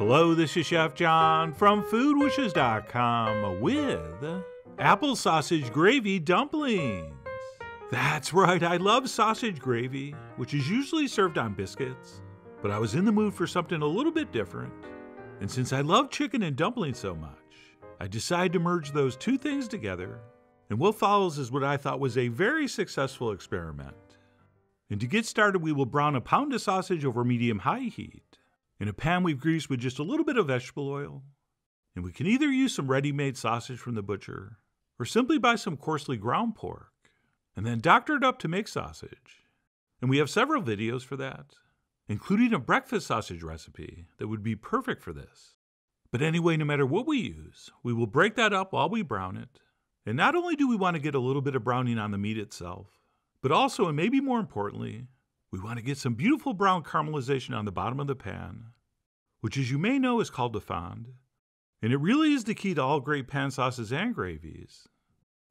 Hello, this is Chef John from foodwishes.com with apple sausage gravy dumplings. That's right, I love sausage gravy, which is usually served on biscuits, but I was in the mood for something a little bit different. And since I love chicken and dumplings so much, I decided to merge those two things together. And what follows is what I thought was a very successful experiment. And to get started, we will brown a pound of sausage over medium-high heat. In a pan we've greased with just a little bit of vegetable oil. And we can either use some ready-made sausage from the butcher, or simply buy some coarsely ground pork, and then doctor it up to make sausage. And we have several videos for that, including a breakfast sausage recipe that would be perfect for this. But anyway, no matter what we use, we will break that up while we brown it. And not only do we want to get a little bit of browning on the meat itself, but also, and maybe more importantly, we want to get some beautiful brown caramelization on the bottom of the pan, which as you may know is called the fond. And it really is the key to all great pan sauces and gravies.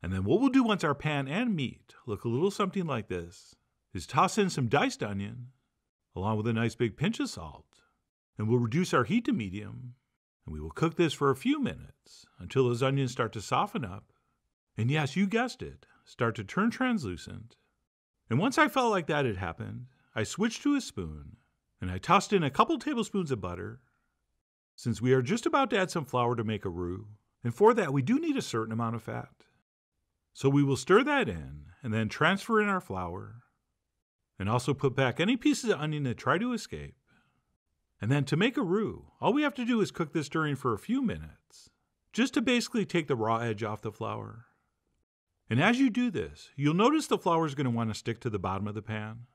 And then what we'll do once our pan and meat look a little something like this is toss in some diced onion, along with a nice big pinch of salt. And we'll reduce our heat to medium, and we will cook this for a few minutes until those onions start to soften up. And yes, you guessed it, start to turn translucent. And once I felt like that had happened, I switched to a spoon, and I tossed in a couple tablespoons of butter. Since we are just about to add some flour to make a roux, and for that we do need a certain amount of fat. So we will stir that in, and then transfer in our flour, and also put back any pieces of onion that try to escape. And then to make a roux, all we have to do is cook this stirring for a few minutes, just to basically take the raw edge off the flour. And as you do this, you'll notice the flour is going to want to stick to the bottom of the pan,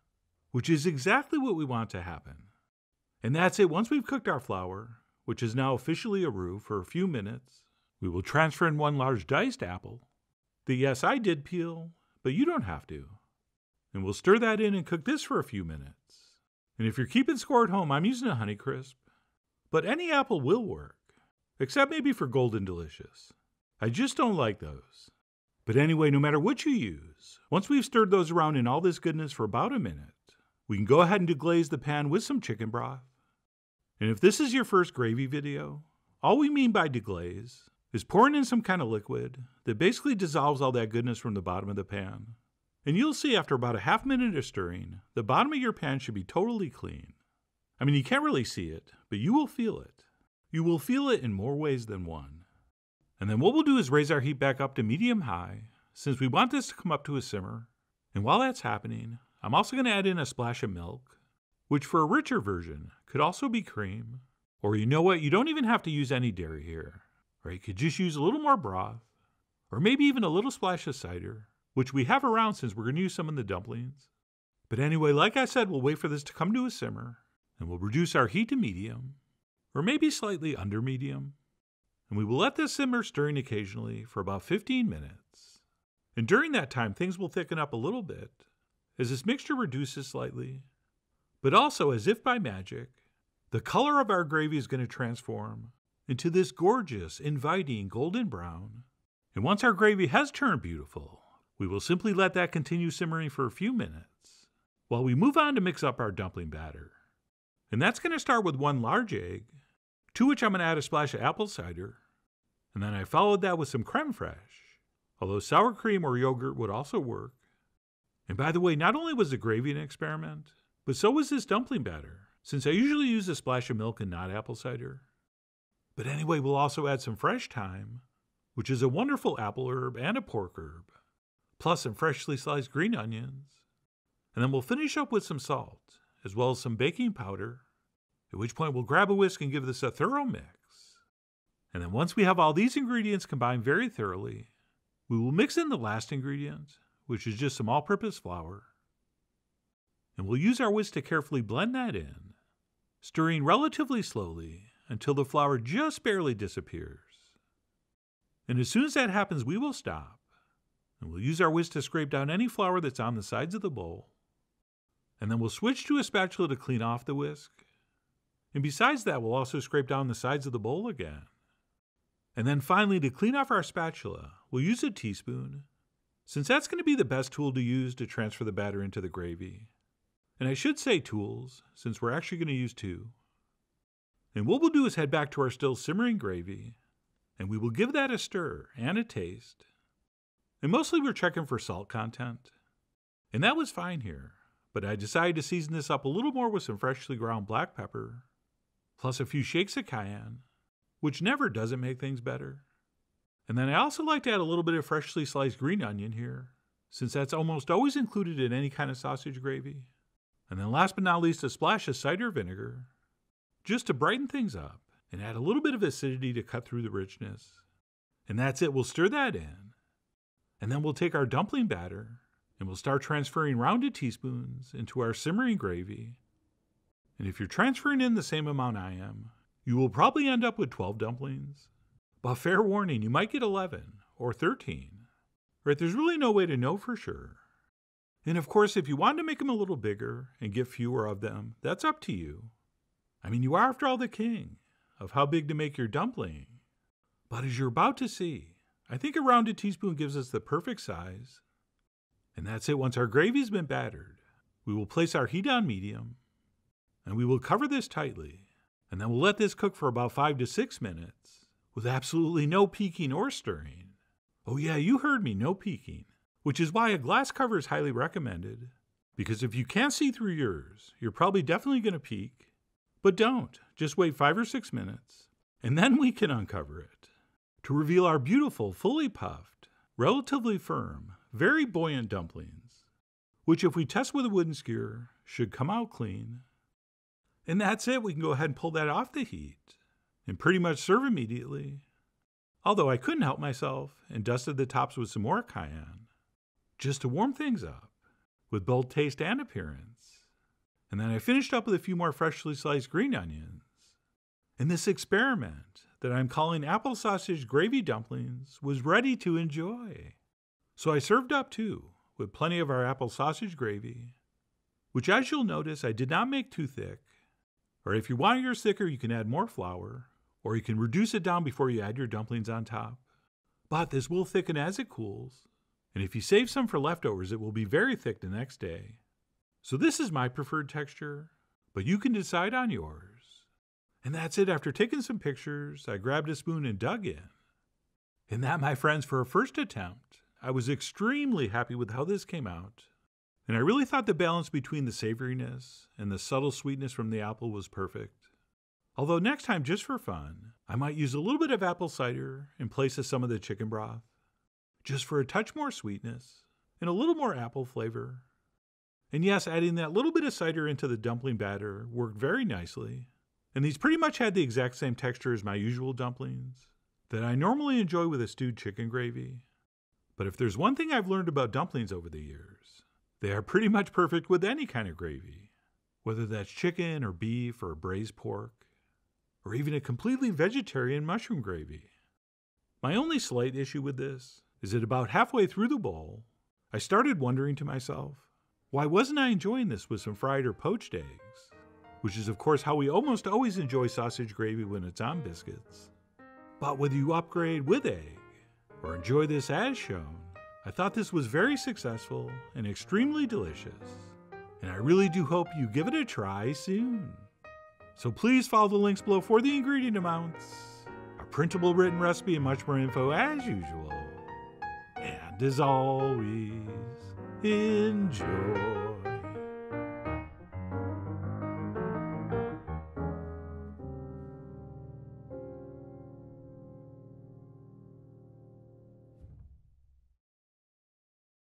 which is exactly what we want to happen. And that's it. Once we've cooked our flour, which is now officially a roux, for a few minutes, we will transfer in one large diced apple that, yes, I did peel, but you don't have to. And we'll stir that in and cook this for a few minutes. And if you're keeping score at home, I'm using a Honeycrisp, but any apple will work, except maybe for Golden Delicious. I just don't like those. But anyway, no matter what you use, once we've stirred those around in all this goodness for about a minute, we can go ahead and deglaze the pan with some chicken broth. And if this is your first gravy video, all we mean by deglaze is pouring in some kind of liquid that basically dissolves all that goodness from the bottom of the pan. And you'll see after about a half minute of stirring, the bottom of your pan should be totally clean. I mean, you can't really see it, but you will feel it. You will feel it in more ways than one. And then what we'll do is raise our heat back up to medium-high, since we want this to come up to a simmer. And while that's happening, I'm also going to add in a splash of milk, which for a richer version could also be cream. Or you know what, you don't even have to use any dairy here. Or you could just use a little more broth, or maybe even a little splash of cider, which we have around since we're going to use some in the dumplings. But anyway, like I said, we'll wait for this to come to a simmer, and we'll reduce our heat to medium, or maybe slightly under medium. And we will let this simmer stirring occasionally for about 15 minutes. And during that time, things will thicken up a little bit as this mixture reduces slightly. But also, as if by magic, the color of our gravy is going to transform into this gorgeous, inviting golden brown. And once our gravy has turned beautiful, we will simply let that continue simmering for a few minutes while we move on to mix up our dumpling batter. And that's going to start with one large egg, to which I'm going to add a splash of apple cider, and then I followed that with some creme fraiche, although sour cream or yogurt would also work. And by the way, not only was the gravy an experiment, but so was this dumpling batter, since I usually use a splash of milk and not apple cider. But anyway, we'll also add some fresh thyme, which is a wonderful apple herb and a pork herb, plus some freshly sliced green onions. And then we'll finish up with some salt, as well as some baking powder, at which point we'll grab a whisk and give this a thorough mix. And then once we have all these ingredients combined very thoroughly, we will mix in the last ingredient, which is just some all-purpose flour. And we'll use our whisk to carefully blend that in, stirring relatively slowly until the flour just barely disappears. And as soon as that happens, we will stop, and we'll use our whisk to scrape down any flour that's on the sides of the bowl. And then we'll switch to a spatula to clean off the whisk. And besides that, we'll also scrape down the sides of the bowl again. And then finally, to clean off our spatula, we'll use a teaspoon, since that's going to be the best tool to use to transfer the batter into the gravy. And I should say tools, since we're actually going to use two. And what we'll do is head back to our still simmering gravy, and we will give that a stir and a taste. And mostly we're checking for salt content. And that was fine here, but I decided to season this up a little more with some freshly ground black pepper, plus a few shakes of cayenne, which never doesn't make things better. And then I also like to add a little bit of freshly sliced green onion here, since that's almost always included in any kind of sausage gravy. And then last but not least, a splash of cider vinegar, just to brighten things up and add a little bit of acidity to cut through the richness. And that's it, we'll stir that in. And then we'll take our dumpling batter and we'll start transferring rounded teaspoons into our simmering gravy. And if you're transferring in the same amount I am, you will probably end up with 12 dumplings. But fair warning, you might get 11 or 13. Right, there's really no way to know for sure. And of course, if you want to make them a little bigger and get fewer of them, that's up to you. I mean, you are after all the king of how big to make your dumpling. But as you're about to see, I think a rounded teaspoon gives us the perfect size. And that's it. Once our gravy's been battered, we will place our heat on medium, and we will cover this tightly, and then we'll let this cook for about 5 to 6 minutes with absolutely no peeking or stirring. Oh yeah, you heard me, no peeking, which is why a glass cover is highly recommended, because if you can't see through yours, you're probably definitely going to peek. But don't, just wait 5 or 6 minutes, and then we can uncover it to reveal our beautiful, fully puffed, relatively firm, very buoyant dumplings, which if we test with a wooden skewer, should come out clean. And that's it, we can go ahead and pull that off the heat, and pretty much serve immediately. Although I couldn't help myself and dusted the tops with some more cayenne, just to warm things up, with both taste and appearance. And then I finished up with a few more freshly sliced green onions. And this experiment that I'm calling apple sausage gravy dumplings was ready to enjoy. So I served up too, with plenty of our apple sausage gravy, which as you'll notice I did not make too thick. Or if you want yours thicker, you can add more flour, or you can reduce it down before you add your dumplings on top. But this will thicken as it cools, and if you save some for leftovers, it will be very thick the next day. So this is my preferred texture, but you can decide on yours. And that's it. After taking some pictures, I grabbed a spoon and dug in. And that, my friends, for a first attempt, I was extremely happy with how this came out. And I really thought the balance between the savoriness and the subtle sweetness from the apple was perfect. Although next time, just for fun, I might use a little bit of apple cider in place of some of the chicken broth, just for a touch more sweetness and a little more apple flavor. And yes, adding that little bit of cider into the dumpling batter worked very nicely. And these pretty much had the exact same texture as my usual dumplings that I normally enjoy with a stewed chicken gravy. But if there's one thing I've learned about dumplings over the years, they are pretty much perfect with any kind of gravy, whether that's chicken or beef or braised pork, or even a completely vegetarian mushroom gravy. My only slight issue with this is that about halfway through the bowl, I started wondering to myself, why wasn't I enjoying this with some fried or poached eggs? Which is of course how we almost always enjoy sausage gravy when it's on biscuits. But whether you upgrade with egg or enjoy this as shown, I thought this was very successful and extremely delicious. And I really do hope you give it a try soon. So please follow the links below for the ingredient amounts, a printable written recipe, and much more info as usual. And as always, enjoy.